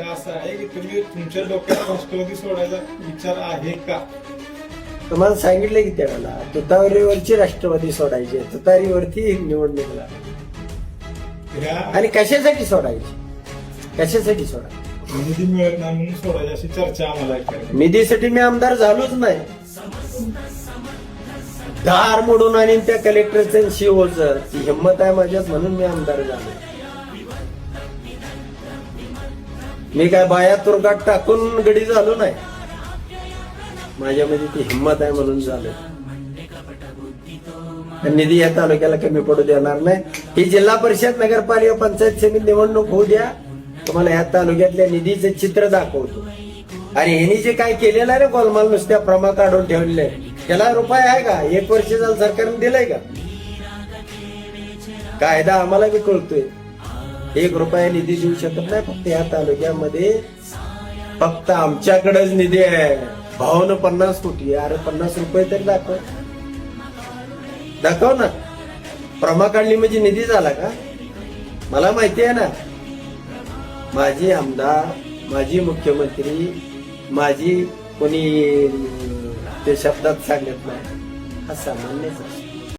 मुद्दा असा आहे की तुम्ही तुमच्या डोक्यात राष्ट्रवादी सोडायचा विचार आहे का? तुम्हाला सांगितलं की त्यावेळेला तुतारीवरची राष्ट्रवादी सोडायची, तुतारीवरती निवडणुकीला. आणि कशासाठी सोडायची, कशासाठी सोडायची? निधी मिळत नाही म्हणून सोडायची अशी चर्चा आम्हाला ऐकायला. निधीसाठी मी आमदार झालोच नाही. दार मोडून आणि त्या कलेक्टरचं शिवचं ती हिंमत आहे माझ्यात म्हणून मी आमदार झालो. मी काय बाया तुरुंगात टाकून गडी झालो नाही, माझ्यामध्ये ती हिंमत आहे म्हणून झालो. निधी या तालुक्याला कमी पडू देणार नाही. ही जिल्हा परिषद, नगरपालिका, पंचायत समिती निवडणूक होऊ द्या, तुम्हाला या तालुक्यातल्या निधीचं चित्र दाखवतो. आणि ह्यांनी जे काय केलेलं आहे ना, गोलमाल नुसत्या प्रमा काढून ठेवलेले, त्याला रुपये आहे का? 1 वर्ष झालं सरकारने दिलंय का? कायदा आम्हाला बी कळतोय. 1 रुपया निधी देऊ शकत नाही. फक्त या तालुक्यामध्ये फक्त आमच्याकडेच निधी आहे. भावानं 50 कोटी. अरे 50 रुपये तरी दाखव, दाखव ना. प्रमा काढली म्हणजे निधी झाला का? मला माहिती आहे ना, माझी आमदार, माझी मुख्यमंत्री, माझी कोणी ते शब्दात सांगत नाही, हा सामान्यच.